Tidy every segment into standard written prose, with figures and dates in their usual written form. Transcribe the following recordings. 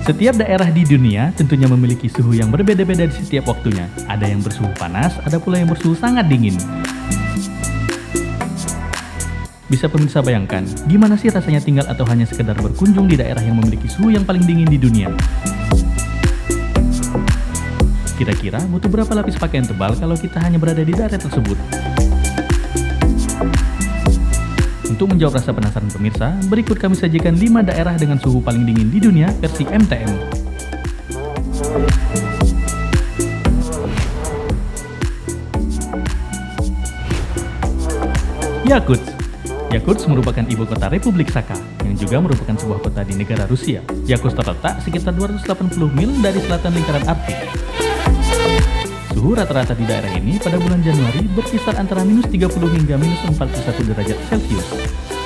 Setiap daerah di dunia tentunya memiliki suhu yang berbeda-beda di setiap waktunya. Ada yang bersuhu panas, ada pula yang bersuhu sangat dingin. Bisa pemirsa bayangkan, gimana sih rasanya tinggal atau hanya sekedar berkunjung di daerah yang memiliki suhu yang paling dingin di dunia? Kira-kira butuh berapa lapis pakaian tebal kalau kita hanya berada di daerah tersebut? Untuk menjawab rasa penasaran pemirsa, berikut kami sajikan 5 daerah dengan suhu paling dingin di dunia versi MTM. Yakutsk. Yakutsk merupakan ibu kota Republik Sakha, yang juga merupakan sebuah kota di negara Rusia. Yakutsk terletak sekitar 280 mil dari selatan lingkaran Arktik. Suhu rata-rata di daerah ini pada bulan Januari berkisar antara minus 30 hingga minus 41 derajat Celcius.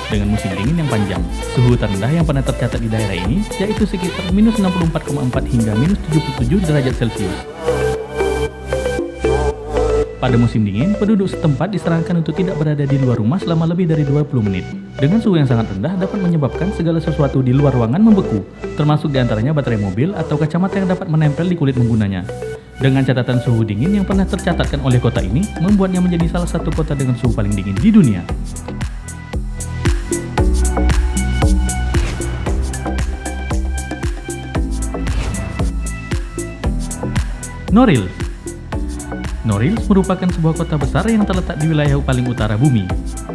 Dengan musim dingin yang panjang, suhu terendah yang pernah tercatat di daerah ini yaitu sekitar minus 64,4 hingga minus 77 derajat Celcius. Pada musim dingin, penduduk setempat disarankan untuk tidak berada di luar rumah selama lebih dari 20 menit. Dengan suhu yang sangat rendah dapat menyebabkan segala sesuatu di luar ruangan membeku, termasuk diantaranya baterai mobil atau kacamata yang dapat menempel di kulit penggunanya. Dengan catatan suhu dingin yang pernah tercatatkan oleh kota ini, membuatnya menjadi salah satu kota dengan suhu paling dingin di dunia. Norilsk. Norilsk merupakan sebuah kota besar yang terletak di wilayah paling utara bumi.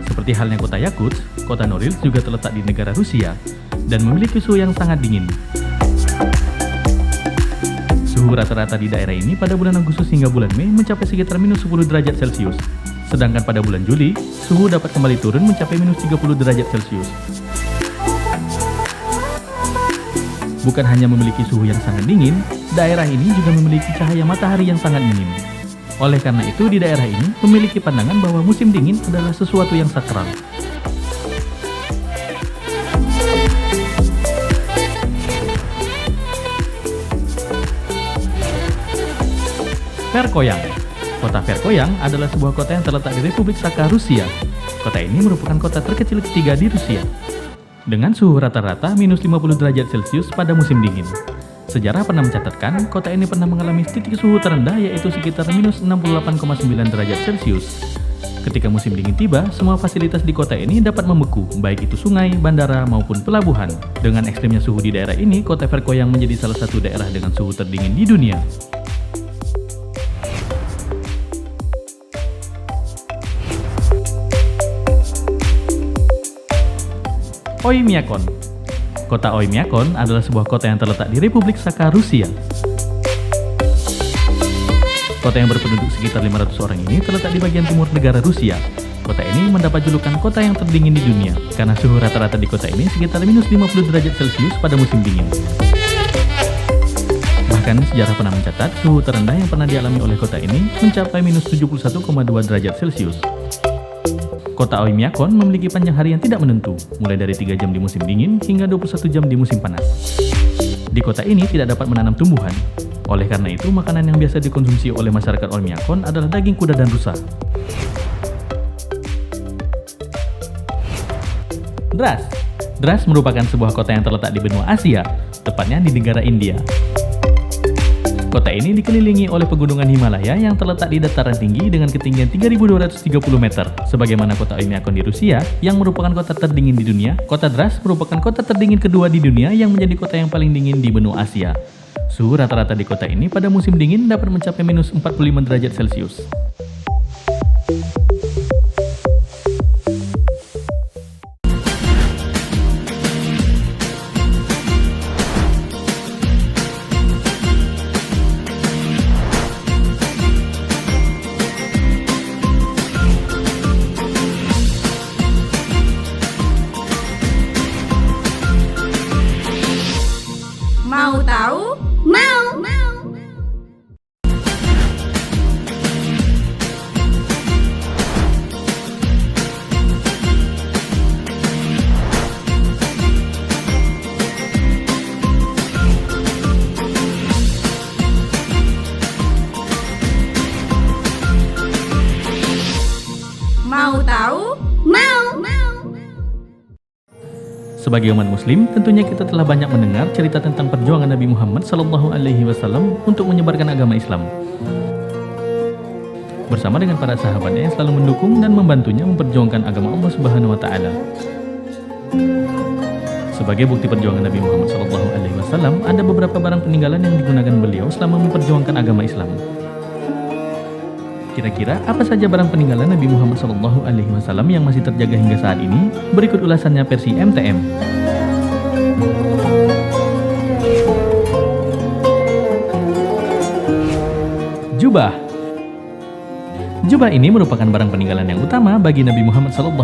Seperti halnya kota Yakutsk, kota Norilsk juga terletak di negara Rusia dan memiliki suhu yang sangat dingin. Suhu rata-rata di daerah ini pada bulan Agustus hingga bulan Mei mencapai sekitar minus 10 derajat Celcius. Sedangkan pada bulan Juli, suhu dapat kembali turun mencapai minus 30 derajat Celcius. Bukan hanya memiliki suhu yang sangat dingin, daerah ini juga memiliki cahaya matahari yang sangat minim. Oleh karena itu, di daerah ini memiliki pandangan bahwa musim dingin adalah sesuatu yang sakral. Verkhoyansk. Kota Verkhoyansk adalah sebuah kota yang terletak di Republik Sakha, Rusia. Kota ini merupakan kota terkecil ketiga di Rusia, dengan suhu rata-rata minus 50 derajat Celcius pada musim dingin. Sejarah pernah mencatatkan, kota ini pernah mengalami titik suhu terendah yaitu sekitar minus 68,9 derajat Celcius. Ketika musim dingin tiba, semua fasilitas di kota ini dapat membeku, baik itu sungai, bandara, maupun pelabuhan. Dengan ekstrimnya suhu di daerah ini, kota Verkhoyansk menjadi salah satu daerah dengan suhu terdingin di dunia. Oymyakon. Kota Oymyakon adalah sebuah kota yang terletak di Republik Sakha, Rusia. Kota yang berpenduduk sekitar 500 orang ini terletak di bagian timur negara Rusia. Kota ini mendapat julukan kota yang terdingin di dunia, karena suhu rata-rata di kota ini sekitar minus 50 derajat Celcius pada musim dingin. Bahkan sejarah pernah mencatat suhu terendah yang pernah dialami oleh kota ini mencapai minus 71,2 derajat Celcius. Kota Oymyakon memiliki panjang hari yang tidak menentu, mulai dari 3 jam di musim dingin hingga 21 jam di musim panas. Di kota ini tidak dapat menanam tumbuhan. Oleh karena itu, makanan yang biasa dikonsumsi oleh masyarakat Oymyakon adalah daging kuda dan rusa. Dras. Dras merupakan sebuah kota yang terletak di benua Asia, tepatnya di negara India. Kota ini dikelilingi oleh pegunungan Himalaya yang terletak di dataran tinggi dengan ketinggian 3.230 meter. Sebagaimana kota Oymyakon di Rusia, yang merupakan kota terdingin di dunia, kota Dras merupakan kota terdingin kedua di dunia yang menjadi kota yang paling dingin di benua Asia. Suhu rata-rata di kota ini pada musim dingin dapat mencapai minus 45 derajat Celcius. Mau tahu? Mau. Sebagai umat muslim, tentunya kita telah banyak mendengar cerita tentang perjuangan Nabi Muhammad SAW untuk menyebarkan agama Islam. Bersama dengan para sahabatnya yang selalu mendukung dan membantunya memperjuangkan agama Allah Subhanahu wa taala. Sebagai bukti perjuangan Nabi Muhammad SAW, ada beberapa barang peninggalan yang digunakan beliau selama memperjuangkan agama Islam. Kira-kira apa saja barang peninggalan Nabi Muhammad SAW yang masih terjaga hingga saat ini? Berikut ulasannya versi MTM. Jubah. Jubah ini merupakan barang peninggalan yang utama bagi Nabi Muhammad SAW.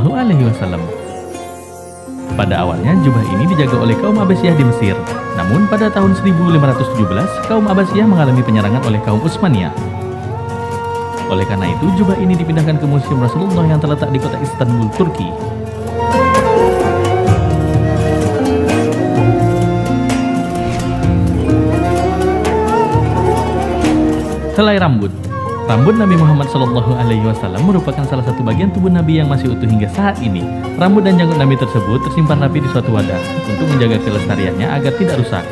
Pada awalnya jubah ini dijaga oleh kaum Abbasiyah di Mesir. Namun pada tahun 1517, kaum Abbasiyah mengalami penyerangan oleh kaum Utsmaniyah. Oleh karena itu, jubah ini dipindahkan ke Museum Rasulullah yang terletak di kota Istanbul, Turki. Helai rambut. Rambut Nabi Muhammad SAW merupakan salah satu bagian tubuh Nabi yang masih utuh hingga saat ini. Rambut dan janggut Nabi tersebut tersimpan rapi di suatu wadah untuk menjaga kelestariannya agar tidak rusak.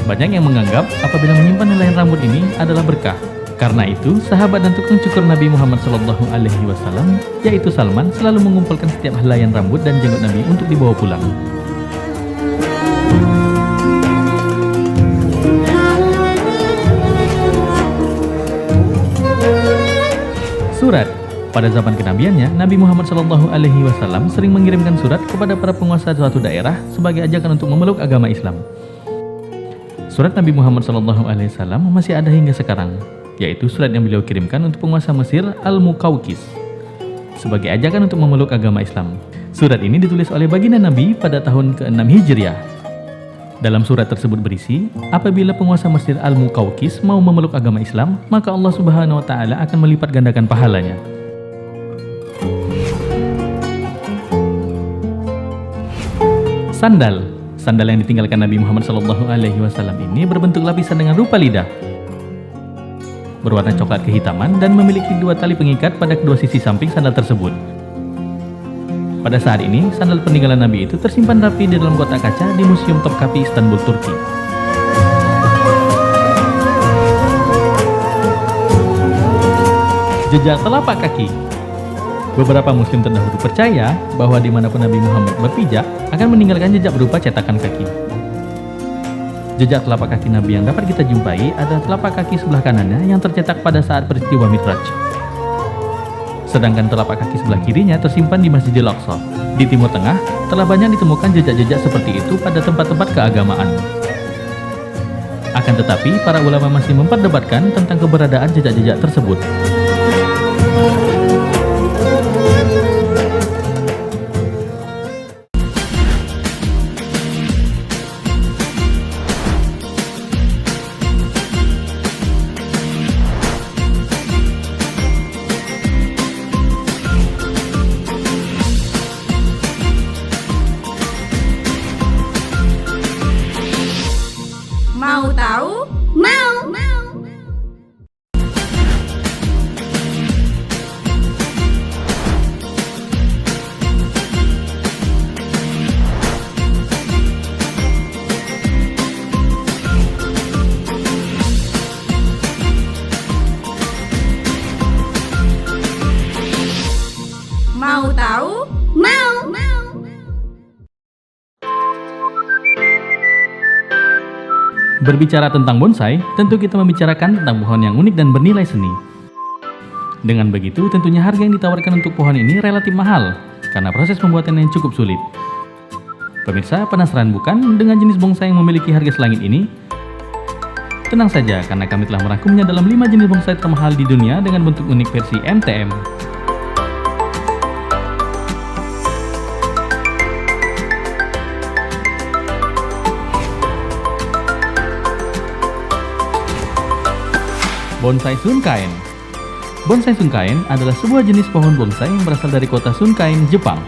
Banyak yang menganggap apabila menyimpan helaian rambut ini adalah berkah. Karena itu, sahabat dan tukang cukur Nabi Muhammad SAW, yaitu Salman, selalu mengumpulkan setiap helaian rambut dan janggut Nabi untuk dibawa pulang. Surat. Pada zaman kenabiannya, Nabi Muhammad SAW sering mengirimkan surat kepada para penguasa suatu daerah sebagai ajakan untuk memeluk agama Islam. Surat Nabi Muhammad SAW masih ada hingga sekarang, yaitu surat yang beliau kirimkan untuk penguasa Mesir Al-Muqawqis sebagai ajakan untuk memeluk agama Islam. Surat ini ditulis oleh baginda Nabi pada tahun ke-6 Hijriah. Dalam surat tersebut berisi, apabila penguasa Mesir Al-Muqawqis mau memeluk agama Islam, maka Allah Subhanahu wa taala akan melipat gandakan pahalanya. Sandal. Sandal yang ditinggalkan Nabi Muhammad SAW ini berbentuk lapisan dengan rupa lidah, berwarna coklat kehitaman dan memiliki dua tali pengikat pada kedua sisi samping sandal tersebut. Pada saat ini, sandal peninggalan Nabi itu tersimpan rapi di dalam kotak kaca di Museum Topkapi, Istanbul, Turki. Jejak telapak kaki. Beberapa muslim terdahulu percaya bahwa dimanapun Nabi Muhammad berpijak akan meninggalkan jejak berupa cetakan kaki. Jejak telapak kaki Nabi yang dapat kita jumpai adalah telapak kaki sebelah kanannya yang tercetak pada saat peristiwa Mi'raj. Sedangkan telapak kaki sebelah kirinya tersimpan di Masjidil Aqsa. Di Timur Tengah, telah banyak ditemukan jejak-jejak seperti itu pada tempat-tempat keagamaan. Akan tetapi, para ulama masih memperdebatkan tentang keberadaan jejak-jejak tersebut. Mau tahu? Mau. Mau tahu? Mau. Berbicara tentang bonsai, tentu kita membicarakan tentang pohon yang unik dan bernilai seni. Dengan begitu, tentunya harga yang ditawarkan untuk pohon ini relatif mahal, karena proses pembuatannya yang cukup sulit. Pemirsa, penasaran bukan dengan jenis bonsai yang memiliki harga selangit ini? Tenang saja, karena kami telah merangkumnya dalam 5 jenis bonsai termahal di dunia dengan bentuk unik versi MTM. Bonsai Sunkaen. Bonsai Sunkaen adalah sebuah jenis pohon bonsai yang berasal dari kota Sunkaen, Jepang.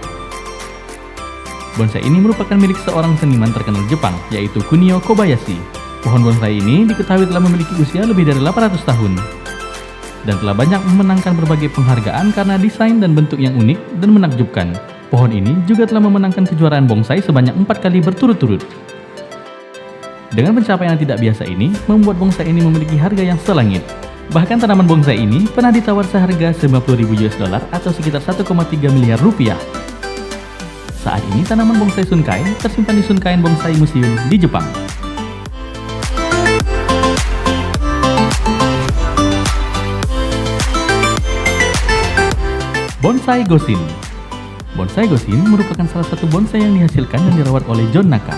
Bonsai ini merupakan milik seorang seniman terkenal Jepang, yaitu Kunio Kobayashi. Pohon bonsai ini diketahui telah memiliki usia lebih dari 800 tahun dan telah banyak memenangkan berbagai penghargaan karena desain dan bentuk yang unik dan menakjubkan. Pohon ini juga telah memenangkan kejuaraan bonsai sebanyak 4 kali berturut-turut. Dengan pencapaian yang tidak biasa ini, membuat bonsai ini memiliki harga yang selangit. Bahkan tanaman bonsai ini pernah ditawar seharga 50.000 US dollar atau sekitar 1,3 miliar rupiah. Saat ini tanaman bonsai Sunkain tersimpan di Sunkain Bonsai Museum di Jepang. Bonsai Gosin. Bonsai Gosin merupakan salah satu bonsai yang dihasilkan dan dirawat oleh John Naka.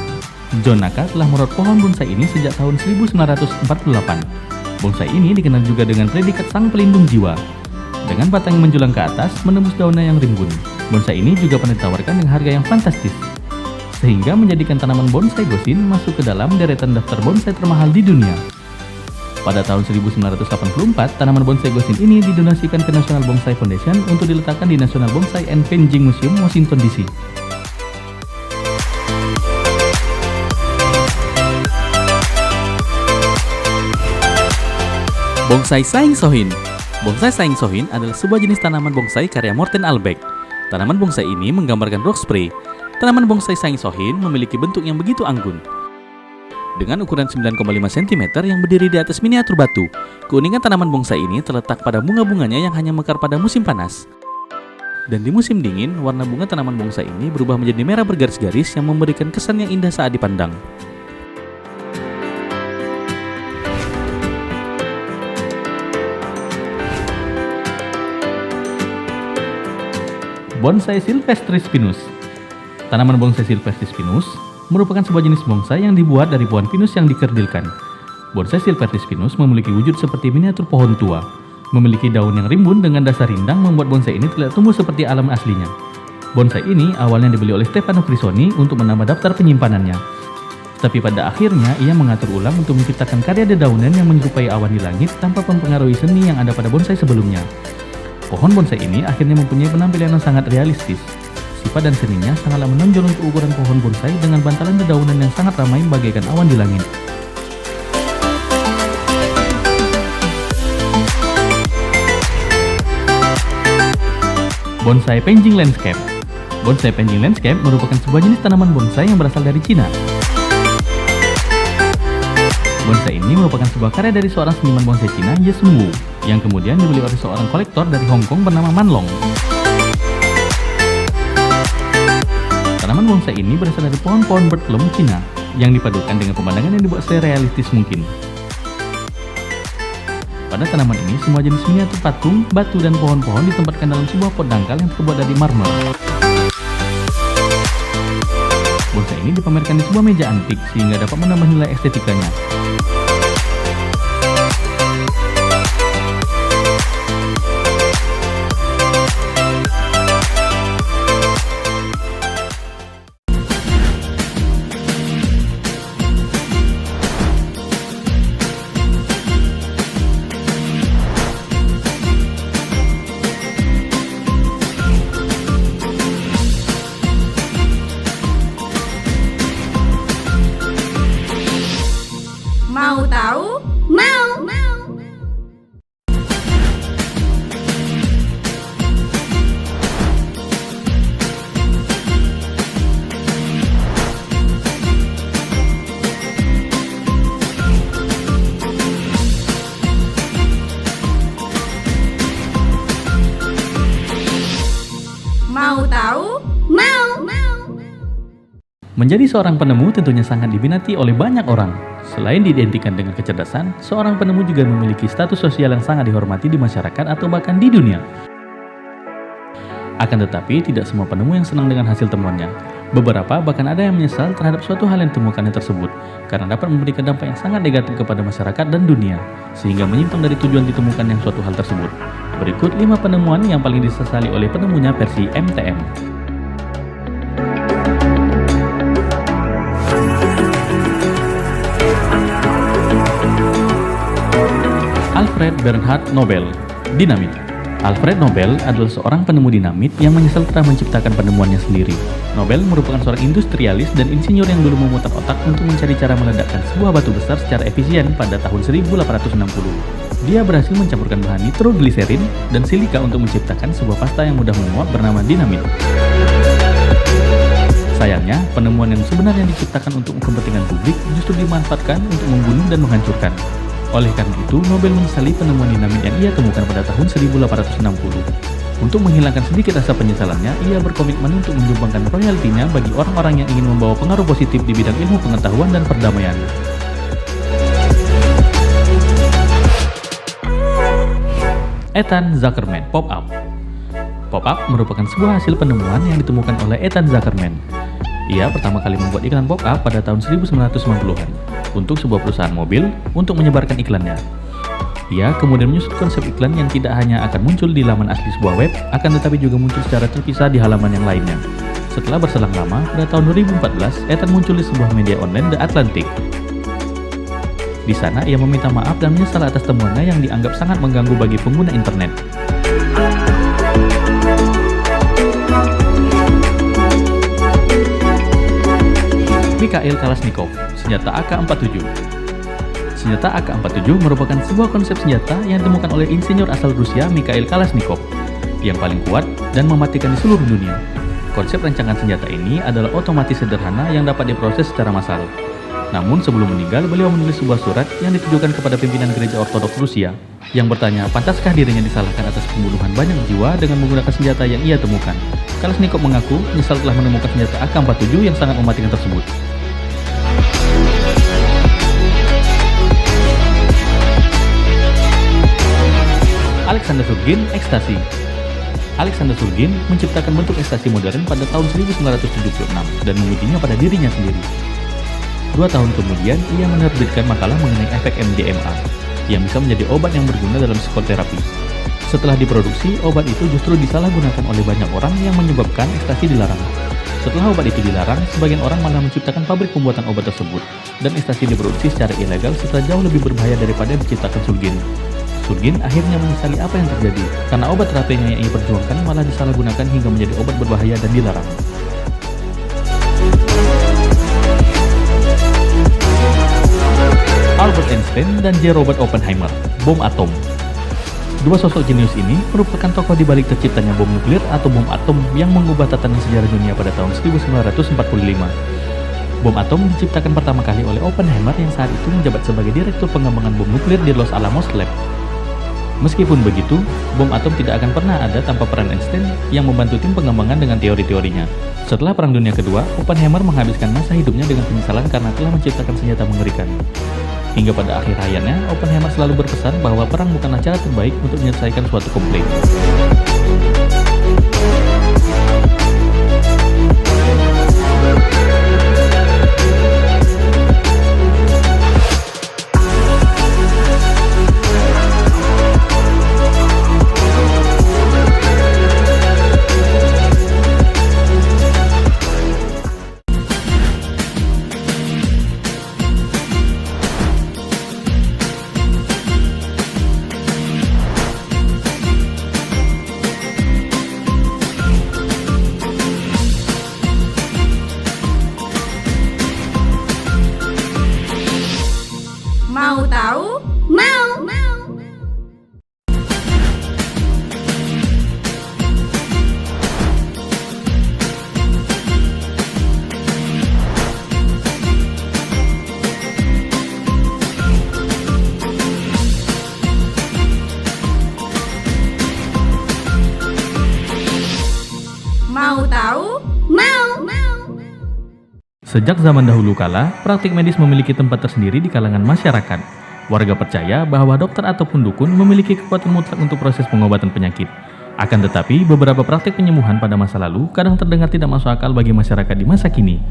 John Naka telah merawat pohon bonsai ini sejak tahun 1948. Bonsai ini dikenal juga dengan predikat sang pelindung jiwa. Dengan batang yang menjulang ke atas, menembus daunnya yang rimbun. Bonsai ini juga pernah ditawarkan dengan harga yang fantastis, sehingga menjadikan tanaman bonsai Gosin masuk ke dalam deretan daftar bonsai termahal di dunia. Pada tahun 1984, tanaman bonsai Gosin ini didonasikan ke National Bonsai Foundation untuk diletakkan di National Bonsai and Packaging Museum, Washington DC. Bonsai Saing Sohin. Bonsai Saing Sohin adalah sebuah jenis tanaman bonsai karya Morten Albeck. Tanaman bonsai ini menggambarkan rock spray. Tanaman bonsai Saing Sohin memiliki bentuk yang begitu anggun, dengan ukuran 9,5 cm yang berdiri di atas miniatur batu. Keunikan tanaman bonsai ini terletak pada bunga-bunganya yang hanya mekar pada musim panas. Dan di musim dingin, warna bunga tanaman bonsai ini berubah menjadi merah bergaris-garis yang memberikan kesan yang indah saat dipandang. Bonsai Silvestris Pinus. Tanaman bonsai Silvestris Pinus merupakan sebuah jenis bonsai yang dibuat dari pohon pinus yang dikerdilkan. Bonsai Silvestris Pinus memiliki wujud seperti miniatur pohon tua. Memiliki daun yang rimbun dengan dasar rindang membuat bonsai ini terlihat tumbuh seperti alam aslinya. Bonsai ini awalnya dibeli oleh Stefano Frisoni untuk menambah daftar penyimpanannya. Tapi pada akhirnya ia mengatur ulang untuk menciptakan karya dedaunan yang menyerupai awan di langit tanpa mempengaruhi seni yang ada pada bonsai sebelumnya. Pohon bonsai ini akhirnya mempunyai penampilan yang sangat realistis. Sifat dan seninya sangatlah menonjol untuk ukuran pohon bonsai dengan bantalan dedaunan yang sangat ramai bagaikan awan di langit. Bonsai Penjing Landscape. Bonsai Penjing Landscape merupakan sebuah jenis tanaman bonsai yang berasal dari Cina. Bonsai ini merupakan sebuah karya dari seorang seniman bonsai Cina, Ye Sun Wu, yang kemudian dibeli oleh seorang kolektor dari Hong Kong bernama Man Long. Tanaman bonsai ini berasal dari pohon-pohon birdplum Cina yang dipadukan dengan pemandangan yang dibuat serealistis mungkin. Pada tanaman ini, semua jenis miniatur patung, batu, dan pohon-pohon ditempatkan dalam sebuah pot dangkal yang terbuat dari marmer. Bonsai ini dipamerkan di sebuah meja antik sehingga dapat menambah nilai estetikanya. Mau tahu? Mau! Mau tahu? Mau! Menjadi seorang penemu tentunya sangat diminati oleh banyak orang. Selain diidentikan dengan kecerdasan, seorang penemu juga memiliki status sosial yang sangat dihormati di masyarakat atau bahkan di dunia. Akan tetapi, tidak semua penemu yang senang dengan hasil temuannya. Beberapa bahkan ada yang menyesal terhadap suatu hal yang ditemukannya tersebut, karena dapat memberikan dampak yang sangat negatif kepada masyarakat dan dunia, sehingga menyimpang dari tujuan ditemukannya suatu hal tersebut. Berikut 5 penemuan yang paling disesali oleh penemunya versi MTM. Alfred Bernhard Nobel. Dinamit. Alfred Nobel adalah seorang penemu dinamit yang menyesal telah menciptakan penemuannya sendiri. Nobel merupakan seorang industrialis dan insinyur yang dulu memutar otak untuk mencari cara meledakkan sebuah batu besar secara efisien pada tahun 1860. Dia berhasil mencampurkan bahan nitrogliserin dan silika untuk menciptakan sebuah pasta yang mudah menguap bernama dinamit. Sayangnya, penemuan yang sebenarnya diciptakan untuk kepentingan publik justru dimanfaatkan untuk membunuh dan menghancurkan. Oleh karena itu, Nobel menyesali penemuan dinamit yang ia temukan pada tahun 1860. Untuk menghilangkan sedikit rasa penyesalannya, ia berkomitmen untuk menyumbangkan royaltinya bagi orang-orang yang ingin membawa pengaruh positif di bidang ilmu pengetahuan dan perdamaian. Ethan Zuckerman Pop-up. Pop-up merupakan sebuah hasil penemuan yang ditemukan oleh Ethan Zuckerman. Ia pertama kali membuat iklan pop-up pada tahun 1990-an untuk sebuah perusahaan mobil untuk menyebarkan iklannya. Ia kemudian menyusun konsep iklan yang tidak hanya akan muncul di laman asli sebuah web, akan tetapi juga muncul secara terpisah di halaman yang lainnya. Setelah berselang lama, pada tahun 2014, Ethan muncul di sebuah media online The Atlantic. Di sana, ia meminta maaf dan menyesal atas temuannya yang dianggap sangat mengganggu bagi pengguna internet. Mikhail Kalashnikov, senjata AK-47. Senjata AK-47 merupakan sebuah konsep senjata yang ditemukan oleh insinyur asal Rusia Mikhail Kalashnikov yang paling kuat dan mematikan di seluruh dunia. Konsep rancangan senjata ini adalah otomatis sederhana yang dapat diproses secara massal. Namun sebelum meninggal, beliau menulis sebuah surat yang ditujukan kepada pimpinan gereja Ortodoks Rusia yang bertanya, pantaskah dirinya disalahkan atas pembunuhan banyak jiwa dengan menggunakan senjata yang ia temukan. Kalashnikov mengaku menyesal telah menemukan senjata AK-47 yang sangat mematikan tersebut. Alexander Surgin, ekstasi. Alexander Surgin menciptakan bentuk ekstasi modern pada tahun 1976 dan mengujinya pada dirinya sendiri. 2 tahun kemudian, ia menerbitkan makalah mengenai efek MDMA yang bisa menjadi obat yang berguna dalam psikoterapi. Setelah diproduksi, obat itu justru disalahgunakan oleh banyak orang yang menyebabkan ekstasi dilarang. Setelah obat itu dilarang, sebagian orang malah menciptakan pabrik pembuatan obat tersebut, dan ekstasi diproduksi secara ilegal serta jauh lebih berbahaya daripada yang diciptakan Surgin. Surgin akhirnya menyesali apa yang terjadi, karena obat terapinya yang ia perjuangkan malah disalahgunakan hingga menjadi obat berbahaya dan dilarang. Albert Einstein dan J. Robert Oppenheimer, bom atom. Dua sosok jenius ini merupakan tokoh di balik terciptanya bom nuklir atau bom atom yang mengubah tatanan sejarah dunia pada tahun 1945. Bom atom diciptakan pertama kali oleh Oppenheimer yang saat itu menjabat sebagai direktur pengembangan bom nuklir di Los Alamos Lab. Meskipun begitu, bom atom tidak akan pernah ada tanpa peran Einstein yang membantu tim pengembangan dengan teori-teorinya. Setelah Perang Dunia Kedua, Oppenheimer menghabiskan masa hidupnya dengan penyesalan karena telah menciptakan senjata mengerikan. Hingga pada akhir hayatnya, Oppenheimer selalu berpesan bahwa perang bukanlah cara terbaik untuk menyelesaikan suatu konflik. Mau tahu? Mau! Mau tahu? Mau! Sejak zaman dahulu kala, praktik medis memiliki tempat tersendiri di kalangan masyarakat. Warga percaya bahwa dokter ataupun dukun memiliki kekuatan mutlak untuk proses pengobatan penyakit. Akan tetapi, beberapa praktik penyembuhan pada masa lalu kadang terdengar tidak masuk akal bagi masyarakat di masa kini.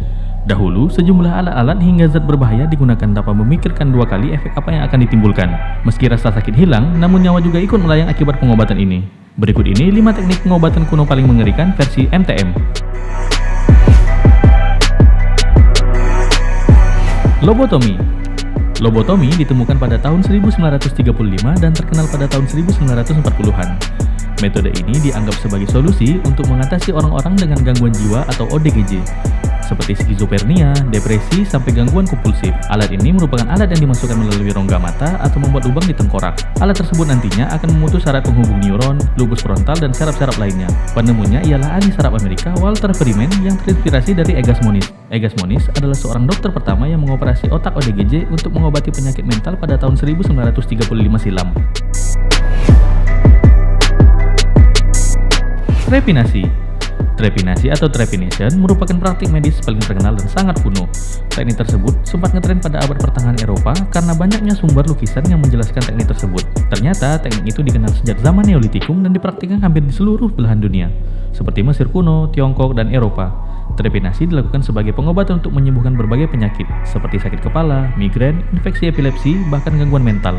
Dahulu, sejumlah alat-alat hingga zat berbahaya digunakan tanpa memikirkan 2 kali efek apa yang akan ditimbulkan. Meski rasa sakit hilang, namun nyawa juga ikut melayang akibat pengobatan ini. Berikut ini 5 teknik pengobatan kuno paling mengerikan versi MTM. Lobotomi. Lobotomi ditemukan pada tahun 1935 dan terkenal pada tahun 1940-an. Metode ini dianggap sebagai solusi untuk mengatasi orang-orang dengan gangguan jiwa atau ODGJ. seperti skizofrenia, depresi, sampai gangguan kompulsif. Alat ini merupakan alat yang dimasukkan melalui rongga mata atau membuat lubang di tengkorak. Alat tersebut nantinya akan memutus syarat penghubung neuron, lobus frontal, dan saraf-saraf lainnya. Penemunya ialah ahli saraf Amerika Walter Freeman yang terinspirasi dari Egas Moniz. Egas Moniz adalah seorang dokter pertama yang mengoperasi otak ODGJ untuk mengobati penyakit mental pada tahun 1935 silam. Trepanasi atau trepanation merupakan praktik medis paling terkenal dan sangat kuno. Teknik tersebut sempat ngetren pada abad pertengahan Eropa karena banyaknya sumber lukisan yang menjelaskan teknik tersebut. Ternyata teknik itu dikenal sejak zaman Neolitikum dan dipraktikkan hampir di seluruh belahan dunia, seperti Mesir kuno, Tiongkok, dan Eropa. Trepanasi dilakukan sebagai pengobatan untuk menyembuhkan berbagai penyakit, seperti sakit kepala, migrain, infeksi epilepsi, bahkan gangguan mental.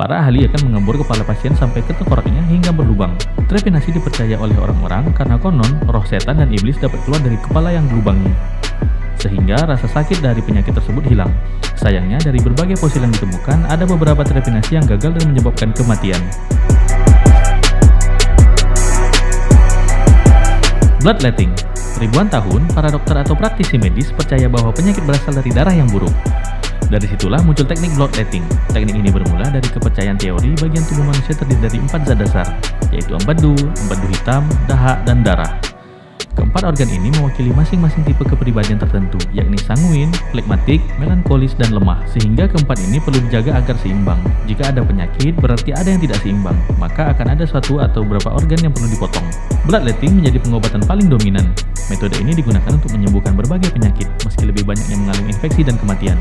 Para ahli akan mengembur kepala pasien sampai ke tengkoraknya hingga berlubang. Trepanasi dipercaya oleh orang-orang karena konon roh setan dan iblis dapat keluar dari kepala yang berlubangnya, sehingga rasa sakit dari penyakit tersebut hilang. Sayangnya, dari berbagai fosil yang ditemukan, ada beberapa trepanasi yang gagal dan menyebabkan kematian. Bloodletting. Ribuan tahun, para dokter atau praktisi medis percaya bahwa penyakit berasal dari darah yang buruk. Dari situlah muncul teknik bloodletting. Teknik ini bermula dari kepercayaan teori bagian tubuh manusia terdiri dari 4 zat dasar, yaitu empedu hitam, dahak, dan darah. Keempat organ ini mewakili masing-masing tipe kepribadian tertentu, yakni sanguin, flegmatik, melankolis, dan lemah. Sehingga keempat ini perlu dijaga agar seimbang. Jika ada penyakit, berarti ada yang tidak seimbang, maka akan ada suatu atau beberapa organ yang perlu dipotong. Bloodletting menjadi pengobatan paling dominan. Metode ini digunakan untuk menyembuhkan berbagai penyakit, meski lebih banyak yang mengalami infeksi dan kematian.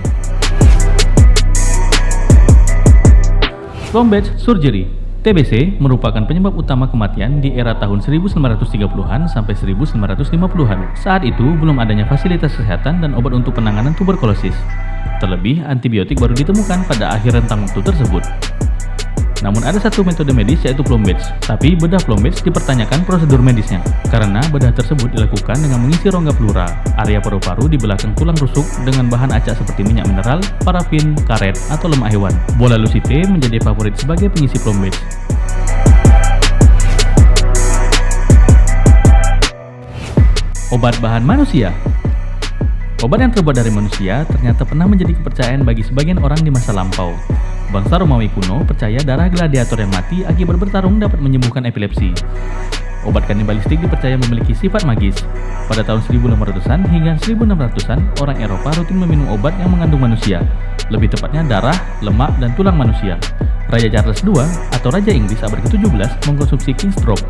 Thrombage surgery (TBC) merupakan penyebab utama kematian di era tahun 1930-an sampai 1950-an. Saat itu belum adanya fasilitas kesehatan dan obat untuk penanganan tuberkulosis. Terlebih, antibiotik baru ditemukan pada akhir rentang waktu tersebut. Namun ada satu metode medis yaitu plombage, tapi bedah plombage dipertanyakan prosedur medisnya, karena bedah tersebut dilakukan dengan mengisi rongga pleura, area paru-paru di belakang tulang rusuk dengan bahan acak seperti minyak mineral, parafin, karet, atau lemak hewan. Bola lucite menjadi favorit sebagai pengisi plombage. Obat bahan manusia. Obat yang terbuat dari manusia ternyata pernah menjadi kepercayaan bagi sebagian orang di masa lampau. Bangsa Romawi kuno percaya darah gladiator yang mati akibat bertarung dapat menyembuhkan epilepsi. Obat kanibalistik dipercaya memiliki sifat magis. Pada tahun 1500-an hingga 1600-an, orang Eropa rutin meminum obat yang mengandung manusia, lebih tepatnya darah, lemak, dan tulang manusia. Raja Charles II atau Raja Inggris abad ke-17 mengkonsumsi Kingstrop,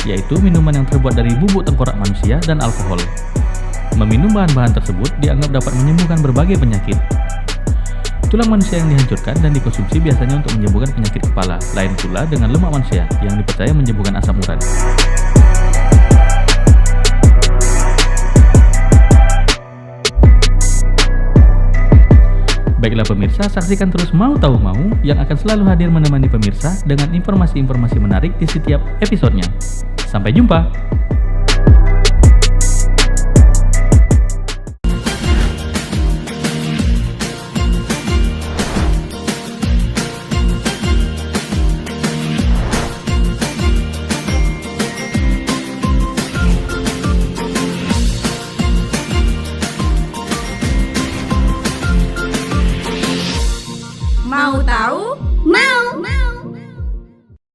yaitu minuman yang terbuat dari bubuk tengkorak manusia dan alkohol. Meminum bahan-bahan tersebut dianggap dapat menyembuhkan berbagai penyakit. Tulang manusia yang dihancurkan dan dikonsumsi biasanya untuk menyembuhkan penyakit kepala, lain pula dengan lemak manusia yang dipercaya menyembuhkan asam urat. Baiklah pemirsa, saksikan terus Mau Tahu Mau yang akan selalu hadir menemani pemirsa dengan informasi-informasi menarik di setiap episodenya. Sampai jumpa!